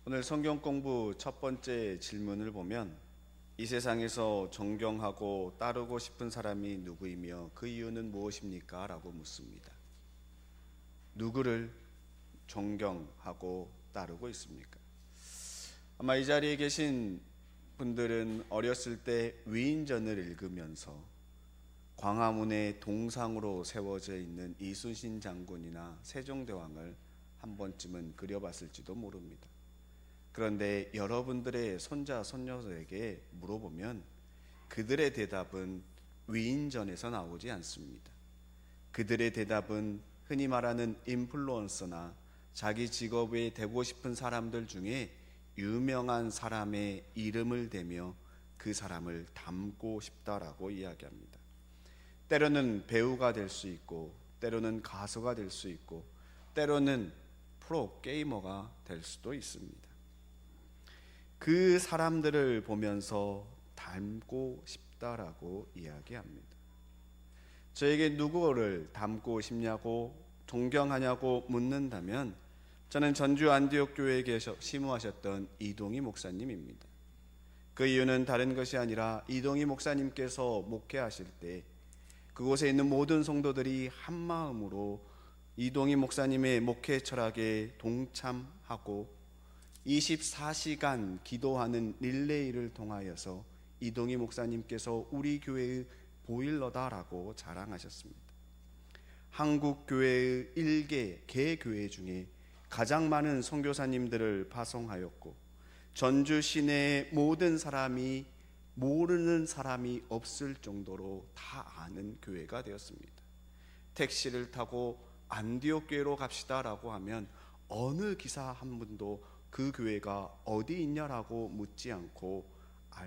오늘 성경 공부 첫 번째 질문을 보면 이 세상에서 존경하고 따르고 싶은 사람이 누구이며 그 이유는 무엇입니까? 라고 묻습니다. 누구를 존경하고 따르고 있습니까? 아마 이 자리에 계신 분들은 어렸을 때 위인전을 읽으면서 광화문의 동상으로 세워져 있는 이순신 장군이나 세종대왕을 한 번쯤은 그려봤을지도 모릅니다. 그런데 여러분들의 손자, 손녀들에게 물어보면 그들의 대답은 위인전에서 나오지 않습니다. 그들의 대답은 흔히 말하는 인플루언서나 자기 직업에 되고 싶은 사람들 중에 유명한 사람의 이름을 대며 그 사람을 닮고 싶다라고 이야기합니다. 때로는 배우가 될 수 있고, 때로는 가수가 될 수 있고, 때로는 프로게이머가 될 수도 있습니다. 그 사람들을 보면서 닮고 싶다라고 이야기합니다. 저에게 누구를 닮고 싶냐고 존경하냐고 묻는다면 저는 전주 안디옥 교회에 심우하셨던 이동희 목사님입니다. 그 이유는 다른 것이 아니라 이동희 목사님께서 목회하실 때 그곳에 있는 모든 성도들이 한 마음으로 이동희 목사님의 목회 철학에 동참하고 24시간 기도하는 릴레이를 통하여서 이동희 목사님께서 우리 교회의 보일러다라고 자랑하셨습니다. 한국 교회의 1개 개교회 중에 가장 많은 선교사님들을 파송하였고 전주 시내의 모든 사람이 모르는 사람이 없을 정도로 다 아는 교회가 되었습니다. 택시를 타고 안디옥 교회로 갑시다라고 하면 어느 기사 한 분도 그 교회가 어디 있냐라고 묻지 않고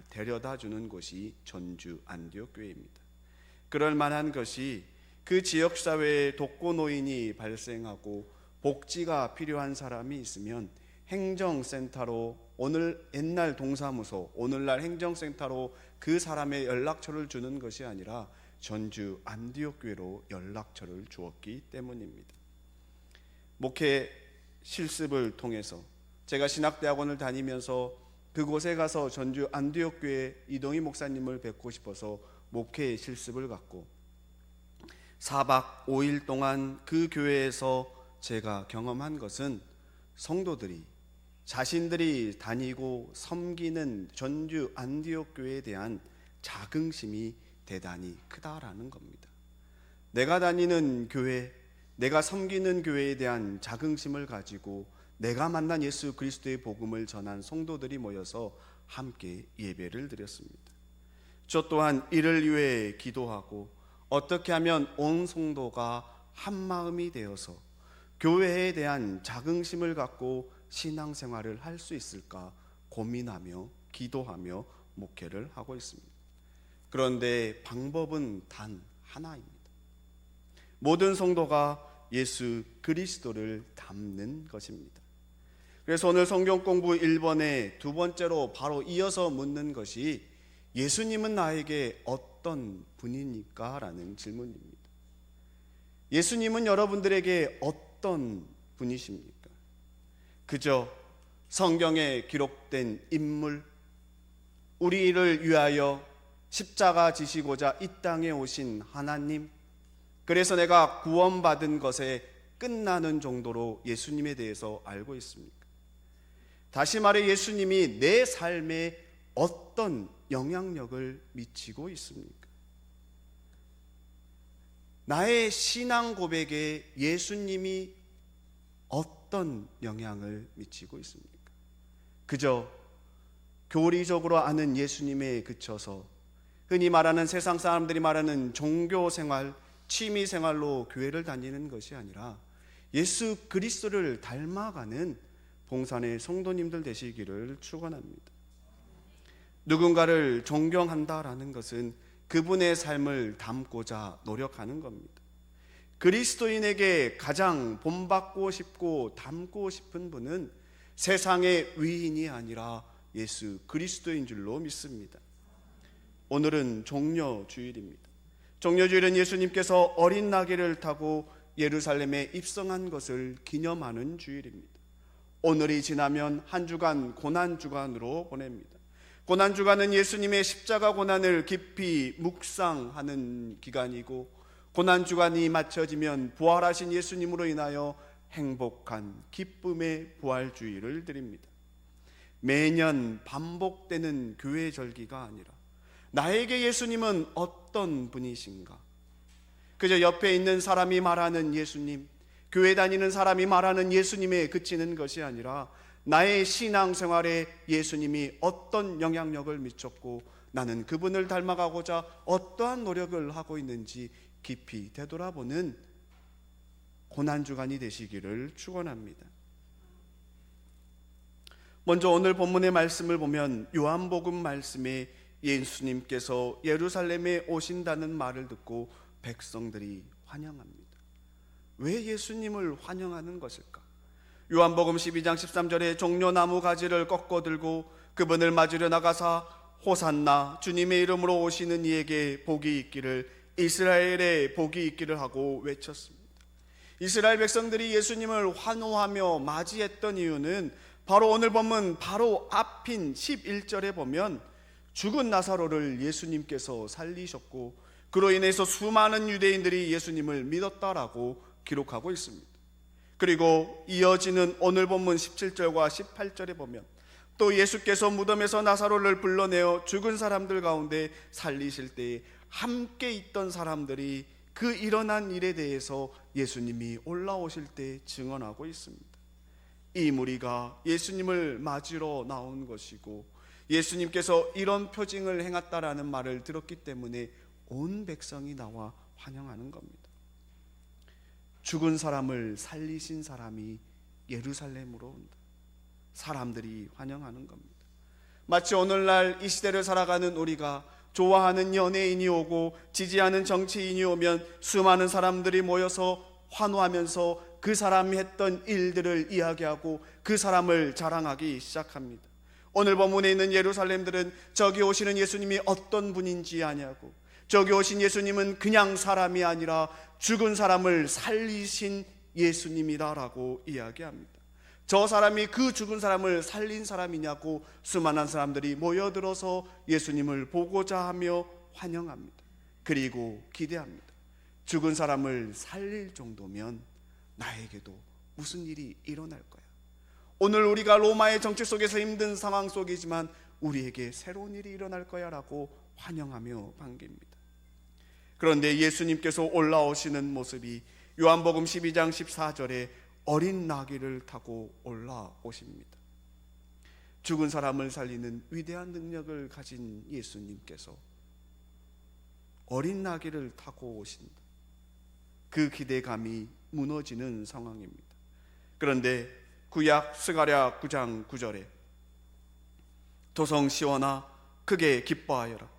데려다 주는 곳이 전주 안디옥 교회입니다. 그럴 만한 것이 그 지역사회에 독거노인이 발생하고 복지가 필요한 사람이 있으면 행정센터로 오늘 옛날 동사무소 오늘날 행정센터로 그 사람의 연락처를 주는 것이 아니라 전주 안디옥 교회로 연락처를 주었기 때문입니다. 목회 실습을 통해서 제가 신학대학원을 다니면서 그곳에 가서 전주 안디옥 교회 이동희 목사님을 뵙고 싶어서 목회 실습을 갔고 4박 5일 동안 그 교회에서 제가 경험한 것은 성도들이 자신들이 다니고 섬기는 전주 안디옥 교회에 대한 자긍심이 대단히 크다라는 겁니다. 내가 다니는 교회, 내가 섬기는 교회에 대한 자긍심을 가지고 내가 만난 예수 그리스도의 복음을 전한 성도들이 모여서 함께 예배를 드렸습니다. 저 또한 이를 위해 기도하고 어떻게 하면 온 성도가 한 마음이 되어서 교회에 대한 자긍심을 갖고 신앙생활을 할 수 있을까 고민하며 기도하며 목회를 하고 있습니다. 그런데 방법은 단 하나입니다. 모든 성도가 예수 그리스도를 닮는 것입니다. 그래서 오늘 성경 공부 1번에 두 번째로 바로 이어서 묻는 것이 예수님은 나에게 어떤 분입니까? 라는 질문입니다. 예수님은 여러분들에게 어떤 분이십니까? 그저 성경에 기록된 인물, 우리를 위하여 십자가 지시고자 이 땅에 오신 하나님, 그래서 내가 구원받은 것에 끝나는 정도로 예수님에 대해서 알고 있습니까? 다시 말해 예수님이 내 삶에 어떤 영향력을 미치고 있습니까? 나의 신앙 고백에 예수님이 어떤 영향을 미치고 있습니까? 그저 교리적으로 아는 예수님에 그쳐서 흔히 말하는 세상 사람들이 말하는 종교생활, 취미생활로 교회를 다니는 것이 아니라 예수 그리스도를 닮아가는 봉산의 성도님들 되시기를 축원합니다. 누군가를 존경한다라는 것은 그분의 삶을 닮고자 노력하는 겁니다. 그리스도인에게 가장 본받고 싶고 닮고 싶은 분은 세상의 위인이 아니라 예수 그리스도인 줄로 믿습니다. 오늘은 종려주일입니다. 종려주일은 예수님께서 어린 나귀를 타고 예루살렘에 입성한 것을 기념하는 주일입니다. 오늘이 지나면 한 주간 고난주간으로 보냅니다. 고난주간은 예수님의 십자가 고난을 깊이 묵상하는 기간이고, 고난주간이 마쳐지면 부활하신 예수님으로 인하여 행복한 기쁨의 부활주의를 드립니다. 매년 반복되는 교회 절기가 아니라 나에게 예수님은 어떤 분이신가? 그저 옆에 있는 사람이 말하는 예수님, 교회 다니는 사람이 말하는 예수님에 그치는 것이 아니라 나의 신앙생활에 예수님이 어떤 영향력을 미쳤고 나는 그분을 닮아가고자 어떠한 노력을 하고 있는지 깊이 되돌아보는 고난주간이 되시기를 축원합니다. 먼저 오늘 본문의 말씀을 보면 요한복음 말씀에 예수님께서 예루살렘에 오신다는 말을 듣고 백성들이 환영합니다. 왜 예수님을 환영하는 것일까? 요한복음 12장 13절에 종려나무 가지를 꺾어 들고 그분을 맞으려 나가사 호산나 주님의 이름으로 오시는 이에게 복이 있기를, 이스라엘에 복이 있기를 하고 외쳤습니다. 이스라엘 백성들이 예수님을 환호하며 맞이했던 이유는 바로 오늘 본문 바로 앞인 11절에 보면 죽은 나사로를 예수님께서 살리셨고 그로 인해서 수많은 유대인들이 예수님을 믿었다라고 기록하고 있습니다. 그리고 이어지는 오늘 본문 17절과 18절에 보면 또 예수께서 무덤에서 나사로를 불러내어 죽은 사람들 가운데 살리실 때에 함께 있던 사람들이 그 일어난 일에 대해서 예수님이 올라오실 때 증언하고 있습니다. 이 무리가 예수님을 맞으러 나온 것이고 예수님께서 이런 표징을 행했다라는 말을 들었기 때문에 온 백성이 나와 환영하는 겁니다. 죽은 사람을 살리신 사람이 예루살렘으로 온다. 사람들이 환영하는 겁니다. 마치 오늘날 이 시대를 살아가는 우리가 좋아하는 연예인이 오고 지지하는 정치인이 오면 수많은 사람들이 모여서 환호하면서 그 사람이 했던 일들을 이야기하고 그 사람을 자랑하기 시작합니다. 오늘 본문에 있는 예루살렘들은 저기 오시는 예수님이 어떤 분인지 아냐고, 저기 오신 예수님은 그냥 사람이 아니라 죽은 사람을 살리신 예수님이다라고 이야기합니다. 저 사람이 그 죽은 사람을 살린 사람이냐고 수많은 사람들이 모여들어서 예수님을 보고자 하며 환영합니다. 그리고 기대합니다. 죽은 사람을 살릴 정도면 나에게도 무슨 일이 일어날 거야. 오늘 우리가 로마의 정치 속에서 힘든 상황 속이지만 우리에게 새로운 일이 일어날 거야 라고 환영하며 반깁니다. 그런데 예수님께서 올라오시는 모습이 요한복음 12장 14절에 어린 나귀를 타고 올라오십니다. 죽은 사람을 살리는 위대한 능력을 가진 예수님께서 어린 나귀를 타고 오신다. 그 기대감이 무너지는 상황입니다. 그런데 구약 스가랴 9장 9절에 도성 시온아 크게 기뻐하여라,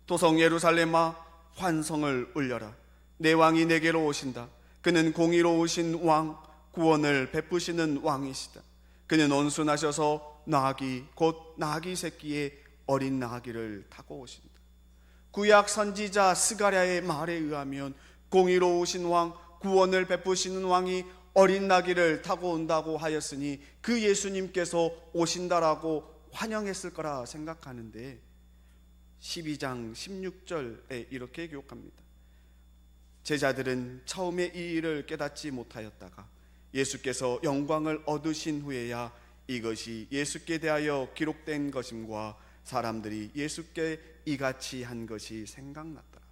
도성 예루살렘아 환성을 울려라, 내 왕이 내게로 오신다. 그는 공의로우신 왕, 구원을 베푸시는 왕이시다. 그는 온순하셔서 나귀 곧 나귀 새끼의 어린 나귀를 타고 오신다. 구약 선지자 스가랴의 말에 의하면 공의로우신 왕, 구원을 베푸시는 왕이 어린 나귀를 타고 온다고 하였으니 그 예수님께서 오신다라고 환영했을 거라 생각하는데 12장 16절에 이렇게 기록합니다. 제자들은 처음에 이 일을 깨닫지 못하였다가 예수께서 영광을 얻으신 후에야 이것이 예수께 대하여 기록된 것임과 사람들이 예수께 이같이 한 것이 생각났더라.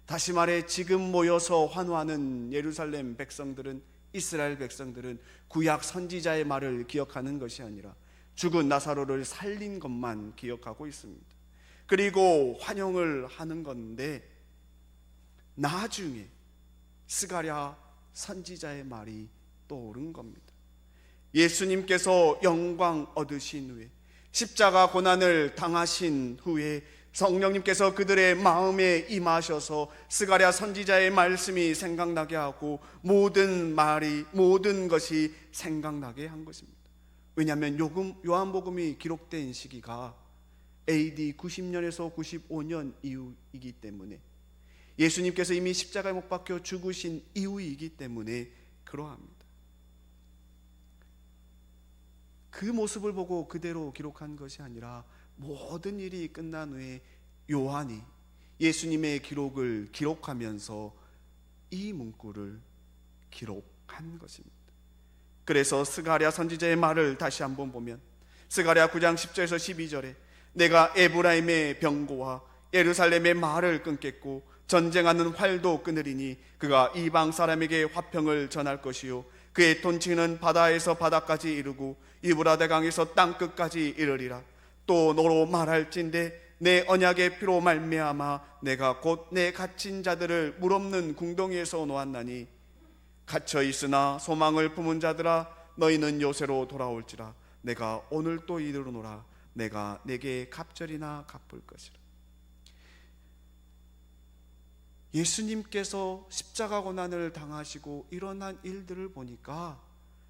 다시 말해 지금 모여서 환호하는 예루살렘 백성들은, 이스라엘 백성들은 구약 선지자의 말을 기억하는 것이 아니라 죽은 나사로를 살린 것만 기억하고 있습니다. 그리고 환영을 하는 건데 나중에 스가랴 선지자의 말이 떠오른 겁니다. 예수님께서 영광 얻으신 후에 십자가 고난을 당하신 후에 성령님께서 그들의 마음에 임하셔서 스가랴 선지자의 말씀이 생각나게 하고 모든 말이, 모든 것이 생각나게 한 것입니다. 왜냐하면 요한복음이 기록된 시기가 AD 90년에서 95년 이후이기 때문에, 예수님께서 이미 십자가에 못 박혀 죽으신 이후이기 때문에 그러합니다. 그 모습을 보고 그대로 기록한 것이 아니라 모든 일이 끝난 후에 요한이 예수님의 기록을 기록하면서 이 문구를 기록한 것입니다. 그래서 스가랴 선지자의 말을 다시 한번 보면 스가랴 9장 10절에서 12절에 내가 에브라임의 병고와 예루살렘의 말을 끊겠고 전쟁하는 활도 끊으리니 그가 이방 사람에게 화평을 전할 것이요 그의 통치는 바다에서 바다까지 이르고 유브라데 강에서 땅끝까지 이르리라. 또 너로 말할진대 내 언약의 피로 말미암아 내가 곧 내 갇힌 자들을 물없는 궁덩이에서 놓았나니 갇혀 있으나 소망을 품은 자들아 너희는 요새로 돌아올지라. 내가 오늘 또 이르노라. 내가 내게 갑절이나 갚을 것이라. 예수님께서 십자가 고난을 당하시고 일어난 일들을 보니까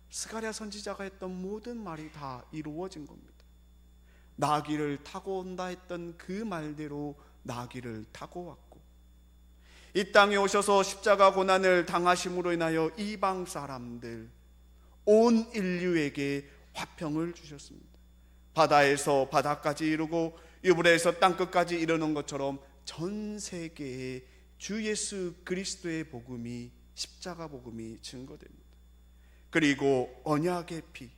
스가랴 선지자가 했던 모든 말이 다 이루어진 겁니다. 나귀를 타고 온다 했던 그 말대로 나귀를 타고 왔고, 이 땅에 오셔서 십자가 고난을 당하심으로 인하여 이방 사람들 온 인류에게 화평을 주셨습니다. 바다에서 바다까지 이르고 유브라데에서 땅끝까지 이르는 것처럼 전 세계에 주 예수 그리스도의 복음이, 십자가 복음이 증거됩니다. 그리고 언약의 피,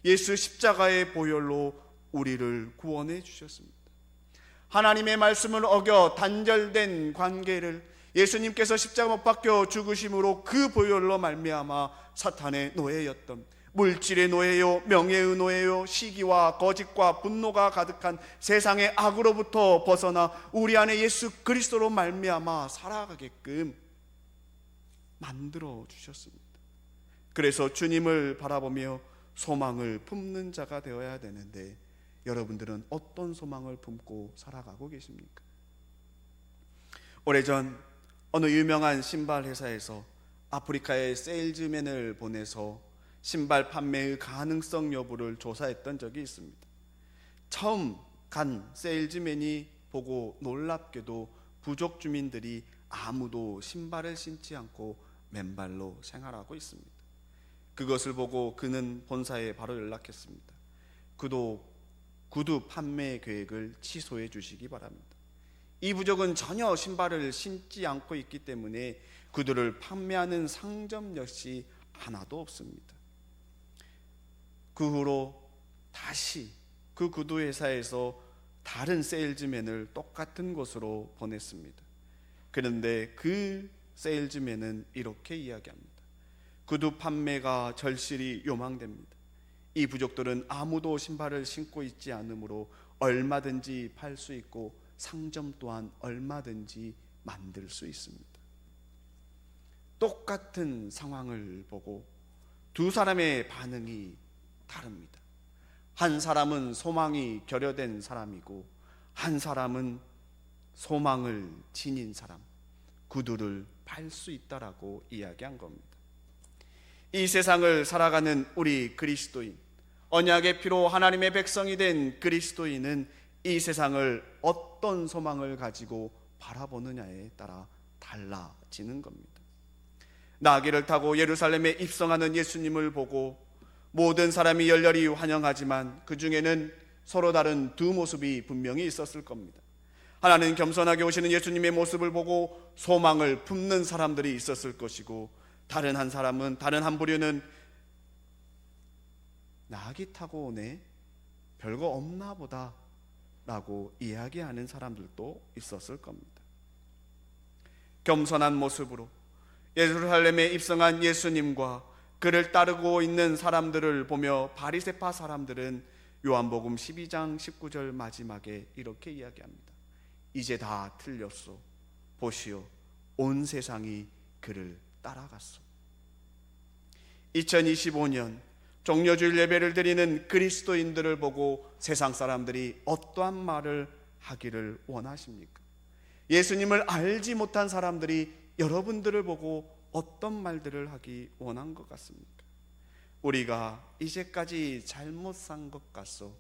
예수 십자가의 보혈로 우리를 구원해 주셨습니다. 하나님의 말씀을 어겨 단절된 관계를 예수님께서 십자가 못 박혀 죽으심으로 그 보혈로 말미암아 사탄의 노예였던, 물질의 노예요, 명예의 노예요, 시기와 거짓과 분노가 가득한 세상의 악으로부터 벗어나 우리 안에 예수 그리스도로 말미암아 살아가게끔 만들어 주셨습니다. 그래서 주님을 바라보며 소망을 품는 자가 되어야 되는데, 여러분들은 어떤 소망을 품고 살아가고 계십니까? 오래전 어느 유명한 신발 회사에서 아프리카에 세일즈맨을 보내서 신발 판매의 가능성 여부를 조사했던 적이 있습니다. 처음 간 세일즈맨이 보고 놀랍게도 부족 주민들이 아무도 신발을 신지 않고 맨발로 생활하고 있습니다. 그것을 보고 그는 본사에 바로 연락했습니다. 구두 판매 계획을 취소해 주시기 바랍니다. 이 부족은 전혀 신발을 신지 않고 있기 때문에 구두를 판매하는 상점 역시 하나도 없습니다. 그 후로 다시 그 구두 회사에서 다른 세일즈맨을 똑같은 곳으로 보냈습니다. 그런데 그 세일즈맨은 이렇게 이야기합니다. 구두 판매가 절실히 요망됩니다. 이 부족들은 아무도 신발을 신고 있지 않으므로 얼마든지 팔 수 있고 상점 또한 얼마든지 만들 수 있습니다. 똑같은 상황을 보고 두 사람의 반응이 다릅니다. 한 사람은 소망이 결여된 사람이고 한 사람은 소망을 지닌 사람, 구두를 팔 수 있다라고 이야기한 겁니다. 이 세상을 살아가는 우리 그리스도인, 언약의 피로 하나님의 백성이 된 그리스도인은 이 세상을 어떤 소망을 가지고 바라보느냐에 따라 달라지는 겁니다. 나귀를 타고 예루살렘에 입성하는 예수님을 보고 모든 사람이 열렬히 환영하지만 그 중에는 서로 다른 두 모습이 분명히 있었을 겁니다. 하나는 겸손하게 오시는 예수님의 모습을 보고 소망을 품는 사람들이 있었을 것이고, 다른 한 부류는 나귀 타고 오네, 별거 없나 보다 라고 이야기하는 사람들도 있었을 겁니다. 겸손한 모습으로 예루살렘에 입성한 예수님과 그를 따르고 있는 사람들을 보며 바리새파 사람들은 요한복음 12장 19절 마지막에 이렇게 이야기합니다. 이제 다 틀렸소. 보시오, 온 세상이 그를 따라갔소. 2025년 종려주일 예배를 드리는 그리스도인들을 보고 세상 사람들이 어떠한 말을 하기를 원하십니까? 예수님을 알지 못한 사람들이 여러분들을 보고 어떤 말들을 하기 원한 것 같습니까? 우리가 이제까지 잘못 산 것 같소.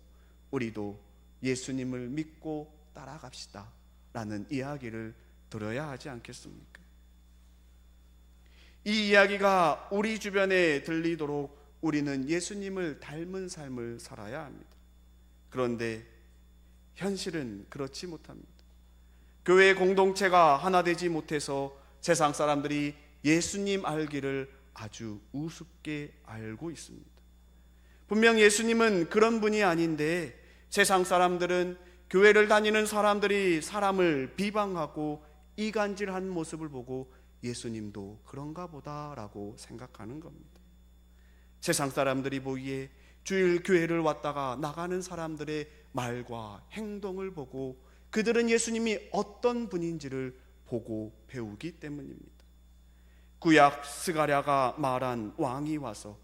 우리도 예수님을 믿고 따라갑시다 라는 이야기를 들어야 하지 않겠습니까? 이 이야기가 우리 주변에 들리도록 우리는 예수님을 닮은 삶을 살아야 합니다. 그런데 현실은 그렇지 못합니다. 교회 공동체가 하나 되지 못해서 세상 사람들이 예수님 알기를 아주 우습게 알고 있습니다. 분명 예수님은 그런 분이 아닌데 세상 사람들은 교회를 다니는 사람들이 사람을 비방하고 이간질한 모습을 보고 예수님도 그런가 보다라고 생각하는 겁니다. 세상 사람들이 보기에 주일 교회를 왔다가 나가는 사람들의 말과 행동을 보고 그들은 예수님이 어떤 분인지를 보고 배우기 때문입니다. 구약 스가랴가 말한 왕이 와서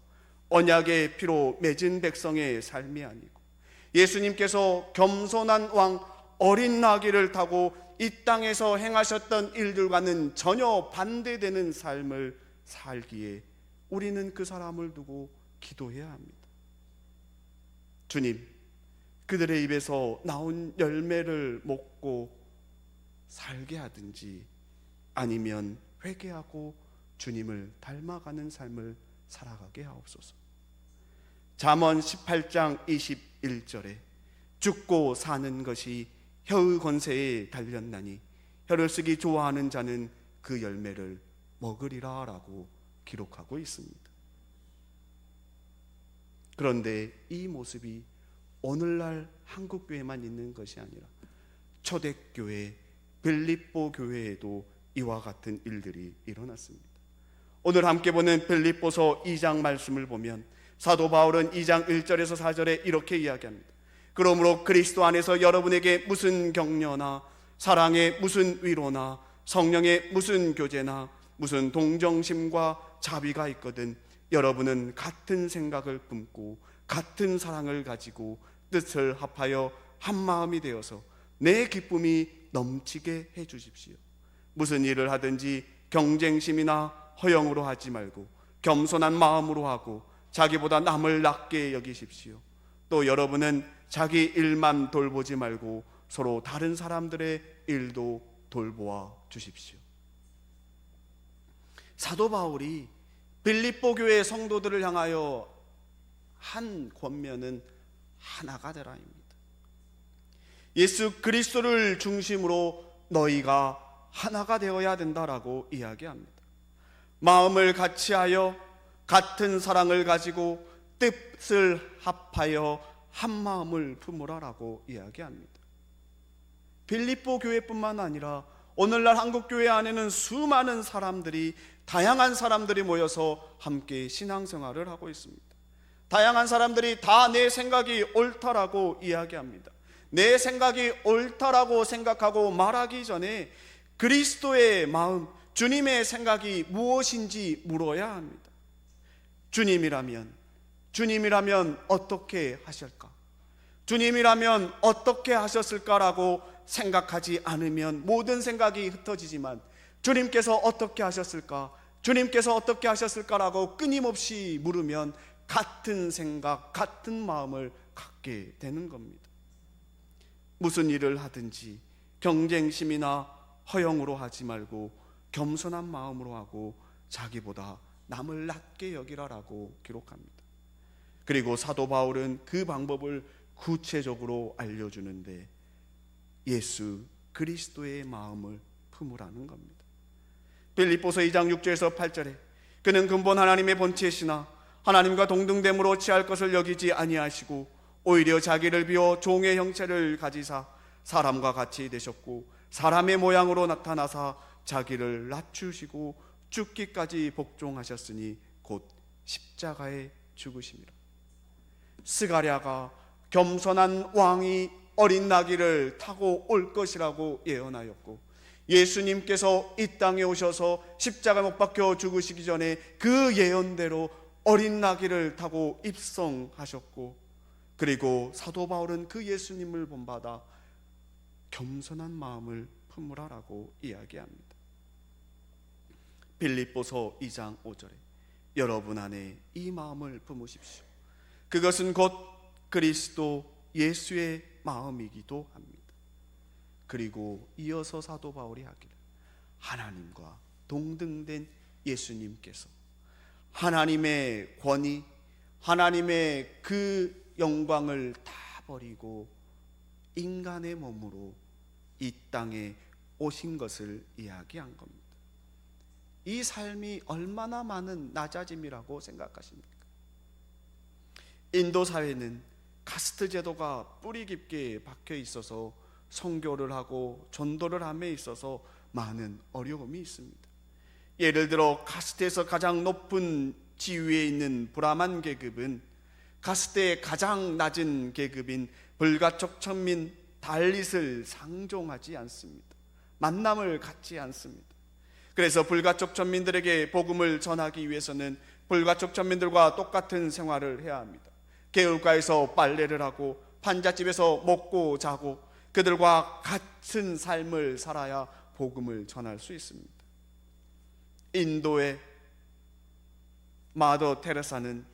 언약의 피로 맺은 백성의 삶이 아니고 예수님께서 겸손한 왕 어린 나귀를 타고 이 땅에서 행하셨던 일들과는 전혀 반대되는 삶을 살기에 우리는 그 사람을 두고 기도해야 합니다. 주님, 그들의 입에서 나온 열매를 먹고 살게 하든지 아니면 회개하고 주님을 닮아가는 삶을 살아가게 하옵소서. 잠언 18장 21절에 죽고 사는 것이 혀의 권세에 달렸나니 혀를 쓰기 좋아하는 자는 그 열매를 먹으리라 라고 기록하고 있습니다. 그런데 이 모습이 오늘날 한국교회만 있는 것이 아니라 초대교회 빌립보 교회에도 이와 같은 일들이 일어났습니다. 오늘 함께 보는 빌립보서 2장 말씀을 보면 사도 바울은 2장 1절에서 4절에 이렇게 이야기합니다. 그러므로 그리스도 안에서 여러분에게 무슨 격려나 사랑의 무슨 위로나 성령의 무슨 교제나 무슨 동정심과 자비가 있거든 여러분은 같은 생각을 품고 같은 사랑을 가지고 뜻을 합하여 한 마음이 되어서 내 기쁨이 넘치게 해 주십시오. 무슨 일을 하든지 경쟁심이나 허영으로 하지 말고 겸손한 마음으로 하고 자기보다 남을 낮게 여기십시오. 또 여러분은 자기 일만 돌보지 말고 서로 다른 사람들의 일도 돌보아 주십시오. 사도 바울이 빌립보 교회 성도들을 향하여 한 권면은 하나가 되라입니다. 예수 그리스도를 중심으로 너희가 하나가 되어야 된다라고 이야기합니다. 마음을 같이하여 같은 사랑을 가지고 뜻을 합하여 한 마음을 품으라라고 이야기합니다. 빌립보 교회뿐만 아니라 오늘날 한국교회 안에는 수많은 사람들이 다양한 사람들이 모여서 함께 신앙생활을 하고 있습니다. 다양한 사람들이 다 내 생각이 옳다라고 이야기합니다. 내 생각이 옳다라고 생각하고 말하기 전에 그리스도의 마음, 주님의 생각이 무엇인지 물어야 합니다. 주님이라면 어떻게 하실까? 주님이라면 어떻게 하셨을까라고 생각하지 않으면 모든 생각이 흩어지지만 주님께서 어떻게 하셨을까? 주님께서 어떻게 하셨을까라고 끊임없이 물으면 같은 생각, 같은 마음을 갖게 되는 겁니다. 무슨 일을 하든지 경쟁심이나 허영으로 하지 말고 겸손한 마음으로 하고 자기보다 남을 낮게 여기라라고 기록합니다. 그리고 사도 바울은 그 방법을 구체적으로 알려주는데 예수 그리스도의 마음을 품으라는 겁니다. 빌립보서 2장 6절에서 8절에 그는 근본 하나님의 본체시나 하나님과 동등됨으로 취할 것을 여기지 아니하시고 오히려 자기를 비워 종의 형체를 가지사 사람과 같이 되셨고 사람의 모양으로 나타나사 자기를 낮추시고 죽기까지 복종하셨으니 곧 십자가에 죽으심이라. 스가랴가 겸손한 왕이 어린 나귀를 타고 올 것이라고 예언하였고 예수님께서 이 땅에 오셔서 십자가 못 박혀 죽으시기 전에 그 예언대로 어린 나귀를 타고 입성하셨고 그리고 사도 바울은 그 예수님을 본받아 겸손한 마음을 품으라라고 이야기합니다. 빌립보서 2장 5절에 여러분 안에 이 마음을 품으십시오. 그것은 곧 그리스도 예수의 마음이기도 합니다. 그리고 이어서 사도 바울이 하기를 하나님과 동등된 예수님께서 하나님의 권위, 하나님의 그 영광을 다 버리고 인간의 몸으로 이 땅에 오신 것을 이야기한 겁니다. 이 삶이 얼마나 많은 낮아짐이라고 생각하십니까? 인도 사회는 카스트 제도가 뿌리 깊게 박혀 있어서 선교를 하고 전도를 함에 있어서 많은 어려움이 있습니다. 예를 들어 카스트에서 가장 높은 지위에 있는 브라만 계급은 카스트의 가장 낮은 계급인 불가촉 천민 달릿을 상종하지 않습니다. 만남을 갖지 않습니다. 그래서 불가촉 천민들에게 복음을 전하기 위해서는 불가촉 천민들과 똑같은 생활을 해야 합니다. 개울가에서 빨래를 하고 판잣집에서 먹고 자고 그들과 같은 삶을 살아야 복음을 전할 수 있습니다. 인도의 마더 테레사는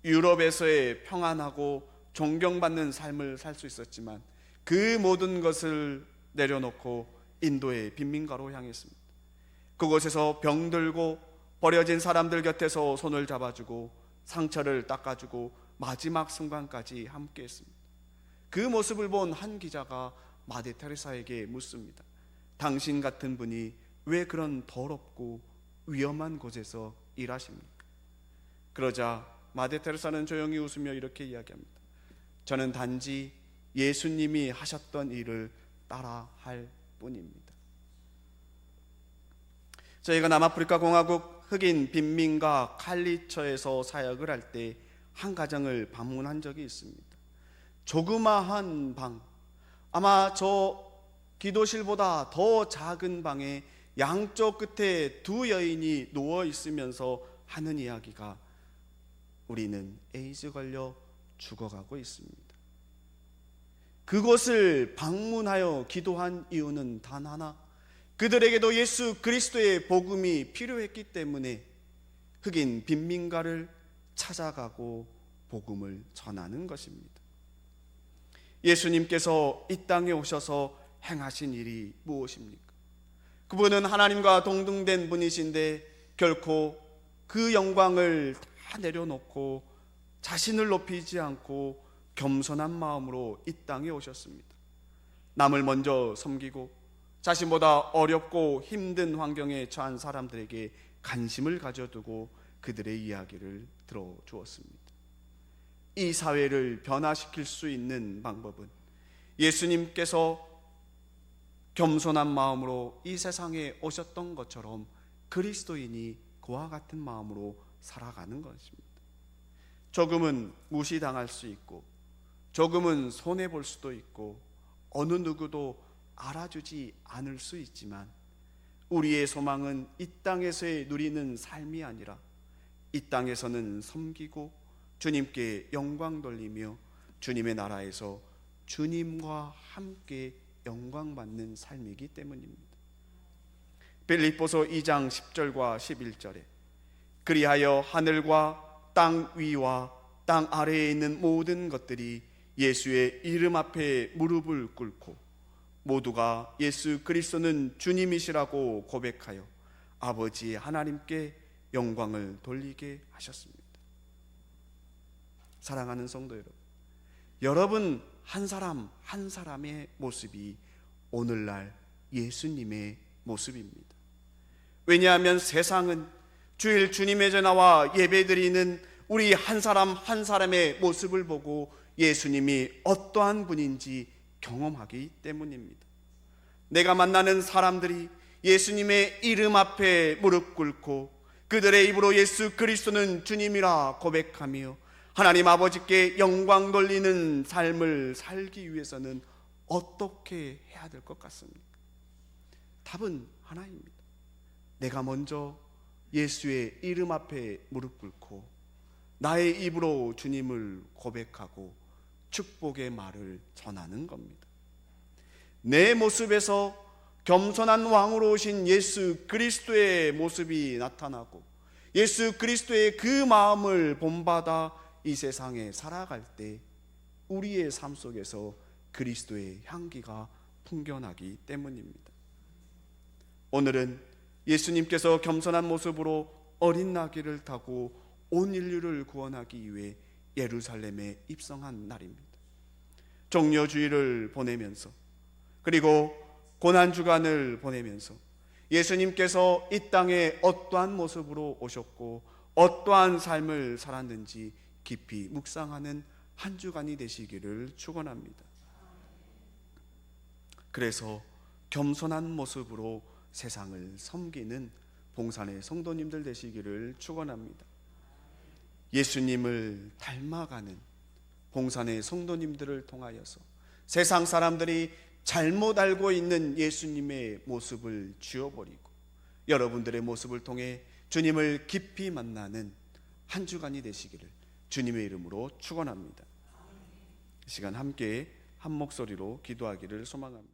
유럽에서의 평안하고 존경받는 삶을 살 수 있었지만 그 모든 것을 내려놓고 인도의 빈민가로 향했습니다. 그곳에서 병들고 버려진 사람들 곁에서 손을 잡아주고 상처를 닦아주고 마지막 순간까지 함께했습니다. 그 모습을 본 한 기자가 마대 테레사에게 묻습니다. 당신 같은 분이 왜 그런 더럽고 위험한 곳에서 일하십니까? 그러자 마대 테레사는 조용히 웃으며 이렇게 이야기합니다. 저는 단지 예수님이 하셨던 일을 따라 할 뿐입니다. 저희가 남아프리카 공화국 흑인 빈민가 칼리처에서 사역을 할 때 한 가정을 방문한 적이 있습니다. 조그마한 방, 아마 저 기도실보다 더 작은 방에 양쪽 끝에 두 여인이 누워 있으면서 하는 이야기가 우리는 에이즈 걸려 죽어가고 있습니다. 그곳을 방문하여 기도한 이유는 단 하나, 그들에게도 예수 그리스도의 복음이 필요했기 때문에 흑인 빈민가를 찾아가고 복음을 전하는 것입니다. 예수님께서 이 땅에 오셔서 행하신 일이 무엇입니까? 그분은 하나님과 동등된 분이신데 결코 그 영광을 다 내려놓고 자신을 높이지 않고 겸손한 마음으로 이 땅에 오셨습니다. 남을 먼저 섬기고 자신보다 어렵고 힘든 환경에 처한 사람들에게 관심을 가져두고 그들의 이야기를 들어주었습니다. 이 사회를 변화시킬 수 있는 방법은 예수님께서 겸손한 마음으로 이 세상에 오셨던 것처럼 그리스도인이 그와 같은 마음으로 살아가는 것입니다. 조금은 무시당할 수 있고 조금은 손해볼 수도 있고 어느 누구도 알아주지 않을 수 있지만 우리의 소망은 이 땅에서의 누리는 삶이 아니라 이 땅에서는 섬기고 주님께 영광 돌리며 주님의 나라에서 주님과 함께 영광 받는 삶이기 때문입니다. 빌립보서 2장 10절과 11절에 그리하여 하늘과 땅 위와 땅 아래에 있는 모든 것들이 예수의 이름 앞에 무릎을 꿇고 모두가 예수 그리스도는 주님이시라고 고백하여 아버지 하나님께 영광을 돌리게 하셨습니다. 사랑하는 성도 여러분, 여러분 한 사람 한 사람의 모습이 오늘날 예수님의 모습입니다. 왜냐하면 세상은 주일 주님의 전화와 예배드리는 우리 한 사람 한 사람의 모습을 보고 예수님이 어떠한 분인지 경험하기 때문입니다. 내가 만나는 사람들이 예수님의 이름 앞에 무릎 꿇고 그들의 입으로 예수 그리스도는 주님이라 고백하며 하나님 아버지께 영광 돌리는 삶을 살기 위해서는 어떻게 해야 될 것 같습니까? 답은 하나입니다. 내가 먼저 예수의 이름 앞에 무릎 꿇고 나의 입으로 주님을 고백하고 축복의 말을 전하는 겁니다. 내 모습에서 겸손한 왕으로 오신 예수 그리스도의 모습이 나타나고 예수 그리스도의 그 마음을 본받아 이 세상에 살아갈 때 우리의 삶 속에서 그리스도의 향기가 풍겨나기 때문입니다. 오늘은 예수님께서 겸손한 모습으로 어린 나귀를 타고 온 인류를 구원하기 위해 예루살렘에 입성한 날입니다. 종려주의를 보내면서, 그리고 고난주간을 보내면서 예수님께서 이 땅에 어떠한 모습으로 오셨고 어떠한 삶을 살았는지 깊이 묵상하는 한 주간이 되시기를 축원합니다. 그래서 겸손한 모습으로 세상을 섬기는 봉산의 성도님들 되시기를 축원합니다. 예수님을 닮아가는 봉산의 성도님들을 통하여서 세상 사람들이 잘못 알고 있는 예수님의 모습을 지워버리고 여러분들의 모습을 통해 주님을 깊이 만나는 한 주간이 되시기를 주님의 이름으로 축원합니다. 이 시간 함께 한 목소리로 기도하기를 소망합니다.